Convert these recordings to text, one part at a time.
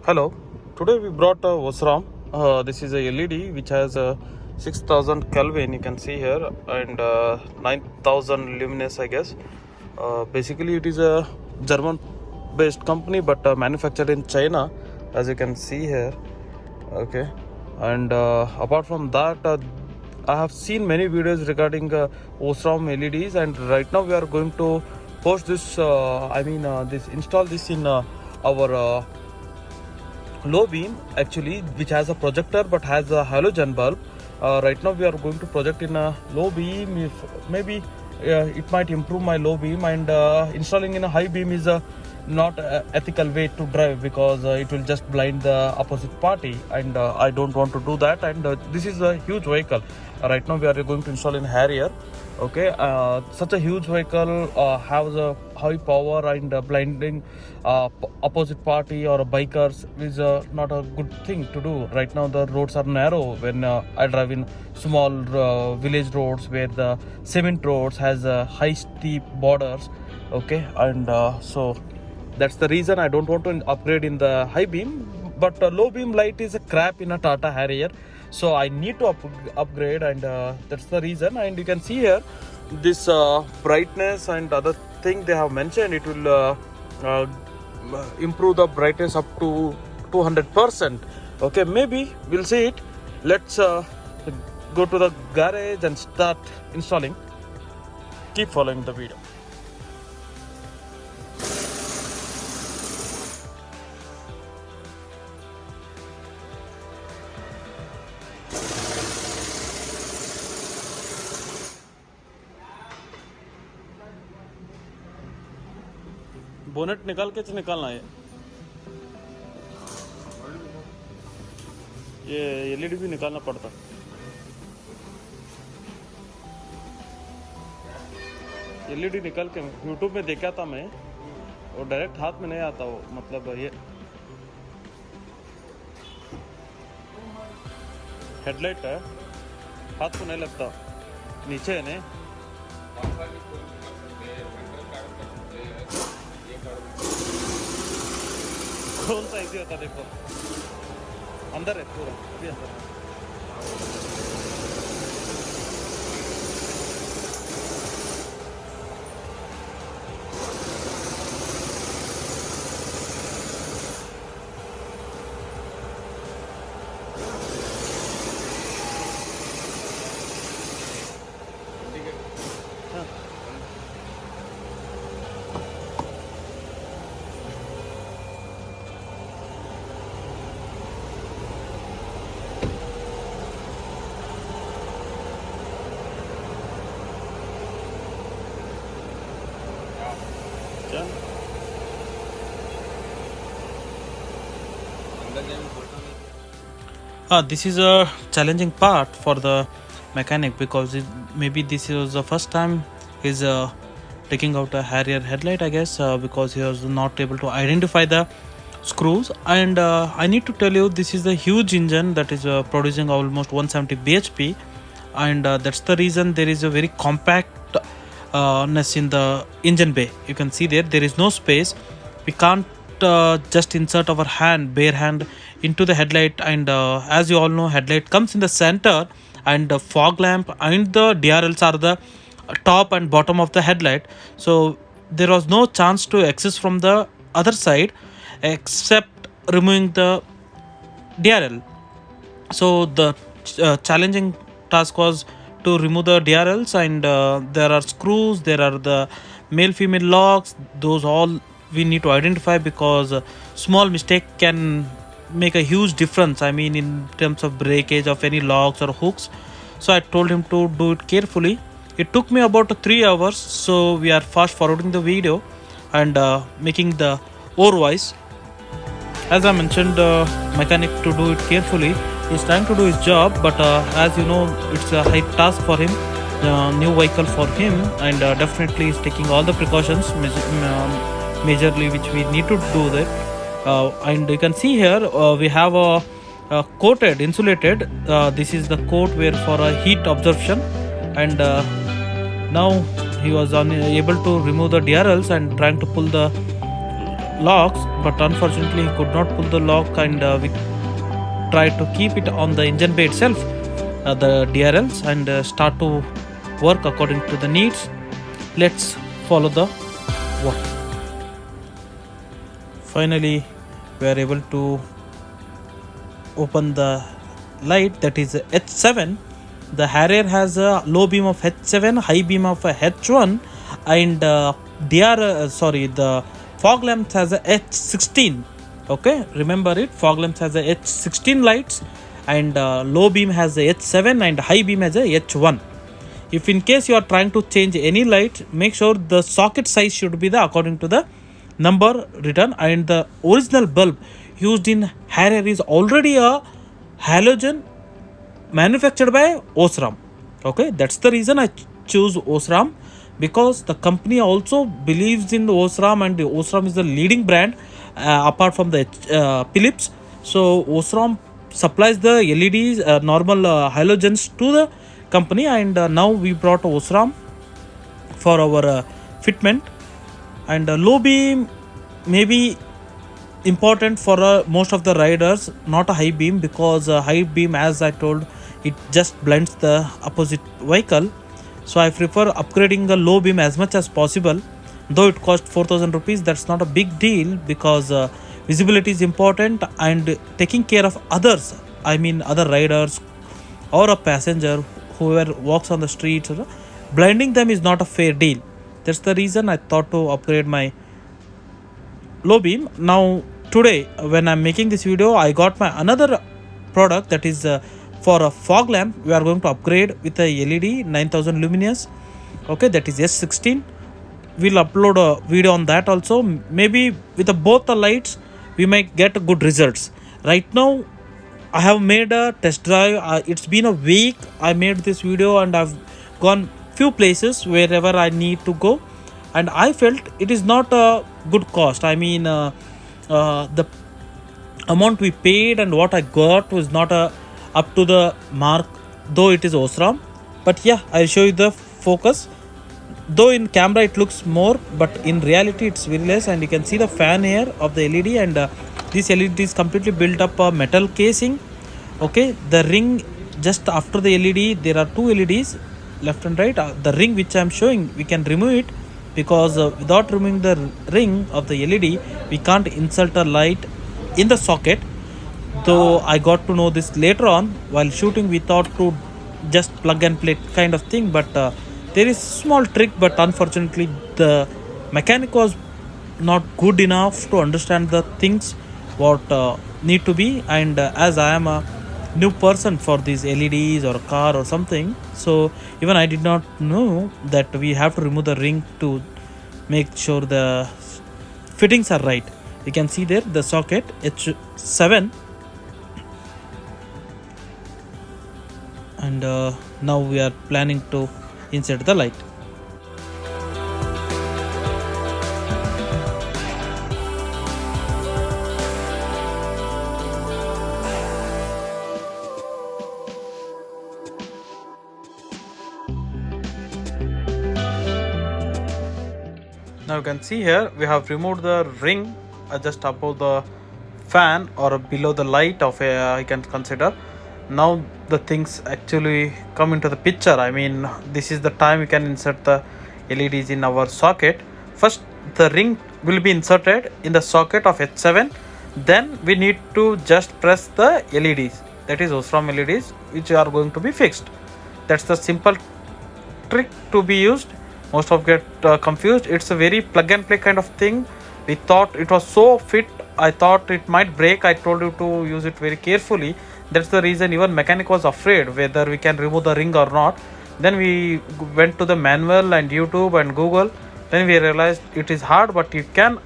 Hello, today we brought Osram. This is a LED which has 6000 Kelvin, you can see here, and 9000 luminous, I guess. Basically, it is a German based company but manufactured in China, as you can see here. Okay, and apart from that, I have seen many videos regarding Osram LEDs, and right now we are going to post this. Install this in our low beam, actually, which has a projector but has a halogen bulb. Right now we are going to project in a low beam. If maybe it might improve my low beam, and installing in a high beam is not a ethical way to drive, because it will just blind the opposite party, and I don't want to do that. And this is a huge vehicle. Right now we are going to install in Harrier. Okay, such a huge vehicle has a high power, and blinding opposite party or bikers is not a good thing to do. Right now the roads are narrow when I drive in small village roads, where the cement roads has high steep borders. Okay, and so that's the reason I don't want to upgrade in the high beam. But low beam light is a crap in a TataHarrier, so I need to upgrade, and that's the reason. And you can see here this brightness and other thing they have mentioned. It will improve the brightness up to 200%. Okay, maybe we'll see it. Let's go to the garage and start installing. Keep following the video. Bonnet निकाल के निकालना है। ये LED भी निकालना पड़ता। LED निकाल के यूट्यूब में देखा था मैं, और डायरेक्ट हाथ में नहीं आता वो, मतलब ये हेडलाइट है, हाथ को नहीं लगता, नीचे है नहीं। कौन सा इजी होता देखो, अंदर है पूरा, अभी अंदर। This is a challenging part for the mechanic, because maybe this is the first time he's taking out a Harrier headlight, I guess, because he was not able to identify the screws. And I need to tell you, this is a huge engine that is producing almost 170 bhp, and that's the reason there is a very compactness in the engine bay. You can see there is no space. We can't just insert our bare hand into the headlight, and as you all know, headlight comes in the center, and the fog lamp and the DRLs are the top and bottom of the headlight. So there was no chance to access from the other side except removing the DRL. So the challenging task was to remove the DRLs, and there are screws, there are the male female locks, those all we need to identify, because small mistake can make a huge difference, I mean, in terms of breakage of any locks or hooks. So I told him to do it carefully. It took me about 3 hours, so we are fast forwarding the video and making the ore voice. As I mentioned, mechanic to do it carefully. He's trying to do his job, but as you know, it's a high task for him, new vehicle for him, and definitely he's taking all the precautions majorly which we need to do that. And you can see here we have a coated, insulated. This is the coat where for a heat absorption, and now he was unable to remove the DRLs and trying to pull the locks, but unfortunately he could not pull the lock, and we tried to keep it on the engine bay itself, the DRLs, and start to work according to the needs. Let's follow the work. Finally we are able to open the light, that is H7. The Harrier has a low beam of H7, high beam of H1, and the fog lamp has a H16. Okay, remember it, fog lamp has a H16 lights, and low beam has a H7 and high beam has a H1. If in case you are trying to change any light, make sure the socket size should be according to the number written, and the original bulb used in Harrier is already a halogen manufactured by Osram. Okay, that's the reason I choose Osram, because the company also believes in the Osram, and the Osram is the leading brand apart from the Philips. So Osram supplies the LEDs, normal halogens to the company, and now we brought Osram for our fitment. And low beam may be important for most of the riders, not a high beam, because high beam, as I told, it just blends the opposite vehicle. So I prefer upgrading the low beam as much as possible. Though it cost 4,000 rupees, that's not a big deal, because visibility is important, and taking care of others, I mean other riders or a passenger, whoever walks on the streets, blinding them is not a fair deal. That's the reason I thought to upgrade my low beam. Now today when I'm making this video, I got my another product, that is for a fog lamp. We are going to upgrade with a LED 9000 luminous. Okay, that is S16. We'll upload a video on that also. Maybe with both the lights we might get good results. Right now I have made a test drive. It's been a week I made this video, and I've gone few places wherever I need to go, and I felt it is not a good cost. I mean the amount we paid and what I got was not up to the mark, though it is Osram. But yeah, I'll show you the focus. Though in camera it looks more, but in reality it's very less. And you can see the fan here of the LED, and this LED is completely built up a metal casing. Okay, the ring just after the LED, there are two LEDs left and right. The ring which I'm showing, we can remove it, because without removing the ring of the LED we can't insert a light in the socket. Though I got to know this later on while shooting. We thought to just plug and play kind of thing, but there is small trick, but unfortunately the mechanic was not good enough to understand the things what need to be. And as I am a new person for these LEDs or car or something, so even I did not know that we have to remove the ring to make sure the fittings are right. You can see there the socket H7, and now we are planning to insert the light. Now you can see here we have removed the ring just above the fan or below the light of I can consider. Now the things actually come into the picture. I mean, this is the time we can insert the LEDs in our socket. First the ring will be inserted in the socket of H7, then we need to just press the LEDs, that is Osram LEDs, which are going to be fixed. That's the simple trick to be used. Most of get confused. It's a very plug and play kind of thing. We thought it was so fit, I thought it might break. I told you to use it very carefully. That's the reason even mechanic was afraid whether we can remove the ring or not. Then we went to the manual and YouTube and Google. Then we realized it is hard, but you can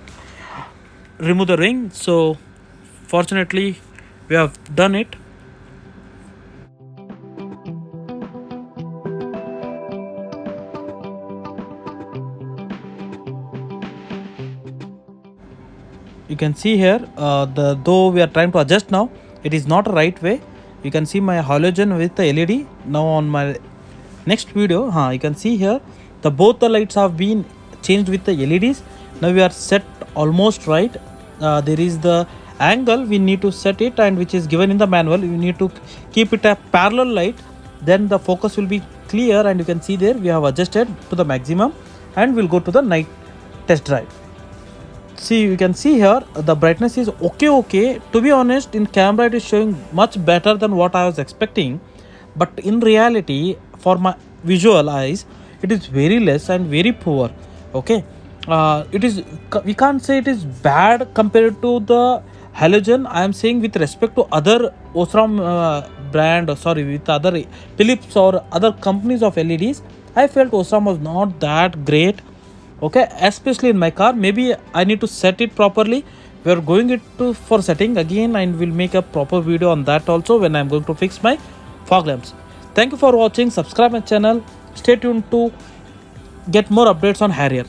remove the ring. So fortunately we have done it. You can see here though we are trying to adjust now, it is not a right way. You can see my halogen with the LED. Now on my next video, you can see here both the lights have been changed with the LEDs. Now we are set almost right. there is the angle we need to set it, and which is given in the manual. You need to keep it a parallel light, then the focus will be clear, and you can see there we have adjusted to the maximum, and we'll go to the night test drive. See, you can see here the brightness is okay. To be honest, in camera it is showing much better than what I was expecting, but in reality for my visual eyes it is very less and very poor. Okay, it is, we can't say it is bad compared to the halogen. I am saying with respect to other Osram brand, with other Philips or other companies of LEDs, I felt Osram was not that great. Okay, especially in my car. Maybe I need to set it properly. We are going it to for setting again, and we'll make a proper video on that also when I'm going to fix my fog lamps. Thank you for watching. Subscribe my channel. Stay tuned to get more updates on Harrier.